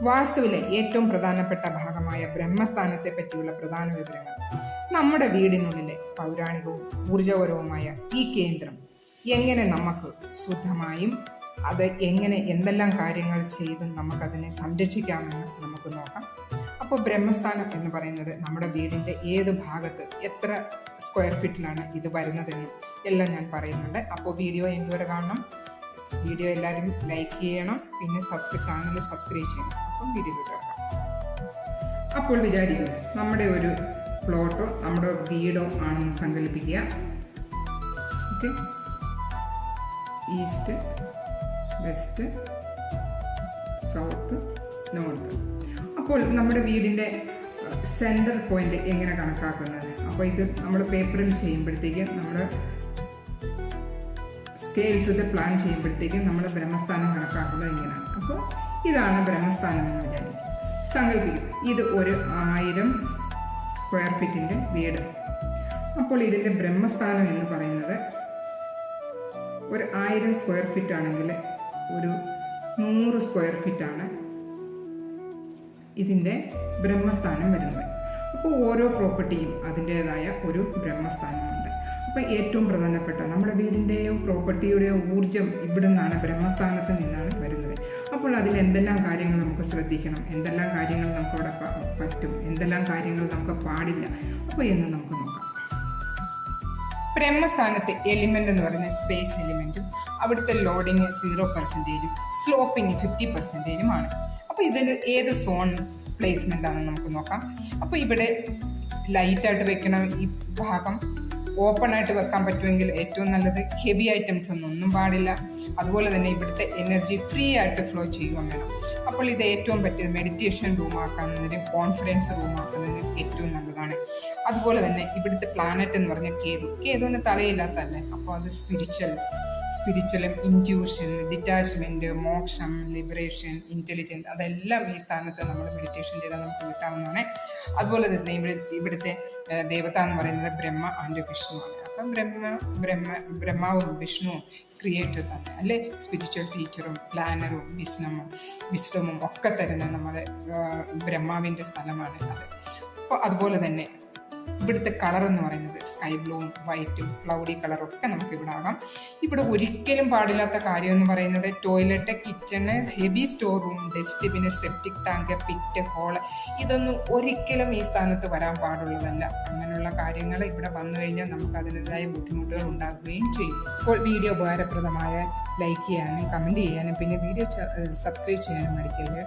വാസ്തുവിലെ ഏറ്റവും പ്രധാനപ്പെട്ട ഭാഗമായ ബ്രഹ്മസ്ഥാനത്തെ പറ്റിയുള്ള പ്രധാന വിവരങ്ങൾ. നമ്മുടെ വീടിനുള്ളിലെ പൗരാണികവും ഊർജപരവുമായ ഈ കേന്ദ്രം എങ്ങനെ നമുക്ക് ശുദ്ധമായും അത് എങ്ങനെ എന്തെല്ലാം കാര്യങ്ങൾ ചെയ്തും നമുക്കതിനെ സംരക്ഷിക്കാമെന്ന് നമുക്ക് നോക്കാം. അപ്പോൾ ബ്രഹ്മസ്ഥാനം എന്ന് പറയുന്നത് നമ്മുടെ വീടിൻ്റെ ഏത് ഭാഗത്ത് എത്ര സ്ക്വയർ ഫീറ്റിലാണ് ഇത് വരുന്നതെന്നും എല്ലാം ഞാൻ പറയുന്നുണ്ട്. അപ്പോൾ വീഡിയോ എന്നുവരെ കാണണം. വീഡിയോ എല്ലാവരും ലൈക്ക് ചെയ്യണം, പിന്നെ ചാനൽ സബ്സ്ക്രൈബ് ചെയ്യണം. അപ്പം വീഡിയോയിലോട്ട് കിടക്കാം. അപ്പോൾ വിചാരിക്കുന്നത് നമ്മുടെ ഒരു പ്ലോട്ടോ നമ്മുടെ വീടോ ആണെന്ന് സങ്കല്പിക്കുക. Okay, east, west, south, north. അപ്പോൾ നമ്മുടെ വീടിൻ്റെ സെൻറ്റർ പോയിന്റ് എങ്ങനെ കണക്കാക്കുന്നത്? അപ്പോൾ ഇത് നമ്മൾ പേപ്പറിൽ ചെയ്യുമ്പോഴത്തേക്ക് നമ്മൾ സ്കെയിൽ ടു ദ പ്ലാൻ ചെയ്യുമ്പോഴത്തേക്കും നമ്മൾ ബ്രഹ്മസ്ഥാനം കണക്കാക്കുന്നത് ഇങ്ങനെയാണ്. അപ്പോൾ ഇതാണ് ബ്രഹ്മസ്ഥാനം എന്ന് വിചാരിക്കും. സങ്കല്പിക്കും ഇത് ഒരു 1000 സ്ക്വയർ ഫീറ്റിൻ്റെ വീട്. അപ്പോൾ ഇതിൻ്റെ ബ്രഹ്മസ്ഥാനം എന്ന് പറയുന്നത് ഒരു 1000 സ്ക്വയർ ഫീറ്റ് ആണെങ്കിൽ ഒരു 100 സ്ക്വയർ ഫീറ്റാണ് ഇതിൻ്റെ ബ്രഹ്മസ്ഥാനം വരുന്നത്. അപ്പോൾ ഓരോ പ്രോപ്പർട്ടിയും അതിൻ്റേതായ ഒരു ബ്രഹ്മസ്ഥാനമുണ്ട്. അപ്പോൾ ഏറ്റവും പ്രധാനപ്പെട്ട നമ്മുടെ വീടിൻ്റെയോ പ്രോപ്പർട്ടിയുടെയോ ഊർജം ഇവിടെ നിന്നാണ്, ബ്രഹ്മസ്ഥാനത്ത് നിന്നാണ് വരുന്നത്. അപ്പോൾ അതിൽ എന്തെല്ലാം കാര്യങ്ങൾ നമുക്ക് ശ്രദ്ധിക്കണം, എന്തെല്ലാം കാര്യങ്ങൾ നമുക്കവിടെ പറ്റും, എന്തെല്ലാം കാര്യങ്ങൾ നമുക്ക് പാടില്ല, അപ്പോൾ എന്ന് നമുക്ക് നോക്കാം. ബ്രഹ്മസ്ഥാനത്തെ എലിമെൻ്റ് എന്ന് പറയുന്നത് സ്പേസ് എലിമെൻറ്റും അവിടുത്തെ ലോഡിങ് 0%, സ്ലോപ്പിങ് 50%. അപ്പോൾ ഇതിന് ഏത് സോൺ പ്ലേസ്മെൻ്റ് ആണെന്ന് നമുക്ക് നോക്കാം. അപ്പോൾ ഇവിടെ ലൈറ്റായിട്ട് വെക്കണം. ഈ ഭാഗം ഓപ്പൺ ആയിട്ട് വെക്കാൻ പറ്റുമെങ്കിൽ ഏറ്റവും നല്ലത്. ഹെവി ഐറ്റംസ് ഒന്നും പാടില്ല. അതുപോലെ തന്നെ ഇവിടുത്തെ എനർജി ഫ്രീ ആയിട്ട് ഫ്ലോ ചെയ്യുകയും വേണം. അപ്പോൾ ഇത് ഏറ്റവും പറ്റിയത് മെഡിറ്റേഷൻ റൂം ആക്കുന്നതിന്, കോൺഫറൻസ് റൂം ആക്കുന്നതിന് ഏറ്റവും നല്ലതാണ്. അതുപോലെ തന്നെ ഇവിടുത്തെ പ്ലാനറ്റ് എന്ന് പറഞ്ഞാൽ കേതുവിന് തലയില്ലാത്തല്ലേ. അപ്പോൾ അത് സ്പിരിച്വലും ഇൻറ്റ്യൂഷൻ, ഡിറ്റാച്ച്മെൻറ്റ്, മോക്ഷം, ലിബറേഷൻ, ഇൻ്റലിജൻറ്റ്, അതെല്ലാം ഈ സ്ഥാനത്ത് നമ്മൾ മെഡിറ്റേഷൻ ചെയ്താൽ നമുക്ക് കിട്ടാവുന്നതാണ്. അതുപോലെ തന്നെ ഇവിടുത്തെ ദേവത എന്ന് പറയുന്നത് ബ്രഹ്മ ആൻഡ് വിഷ്ണുവാണ്. അപ്പം ബ്രഹ്മാവും വിഷ്ണുവും ക്രിയേറ്റർ തന്നെ അല്ലേ, സ്പിരിച്വൽ ടീച്ചറും പ്ലാനറും വിസ്ഡമും ഒക്കെ തരുന്ന നമ്മുടെ ബ്രഹ്മാവിൻ്റെ സ്ഥലമാണ് അത്. അപ്പോൾ അതുപോലെ തന്നെ ഇവിടുത്തെ കളർ എന്ന് പറയുന്നത് സ്കൈ ബ്ലൂവും വൈറ്റും ക്ലൗഡി കളറൊക്കെ നമുക്ക് ഇവിടെ ആകാം. ഇവിടെ ഒരിക്കലും പാടില്ലാത്ത കാര്യം എന്ന് പറയുന്നത് toilet, kitchen, heavy store room, dustbin, septic tank, pit, hole, ഇതൊന്നും ഒരിക്കലും ഈ സ്ഥാനത്ത് വരാൻ പാടുള്ളതല്ല. അങ്ങനെയുള്ള കാര്യങ്ങൾ ഇവിടെ വന്നു കഴിഞ്ഞാൽ നമുക്ക് അതിൻ്റെതായ ബുദ്ധിമുട്ടുകൾ ഉണ്ടാകുകയും ചെയ്യും. അപ്പോൾ വീഡിയോ ഉപകാരപ്രദമായ ലൈക്ക് ചെയ്യാനും കമൻറ്റ് ചെയ്യാനും പിന്നെ വീഡിയോ സബ്സ്ക്രൈബ് ചെയ്യാനും മടിക്കരുത്.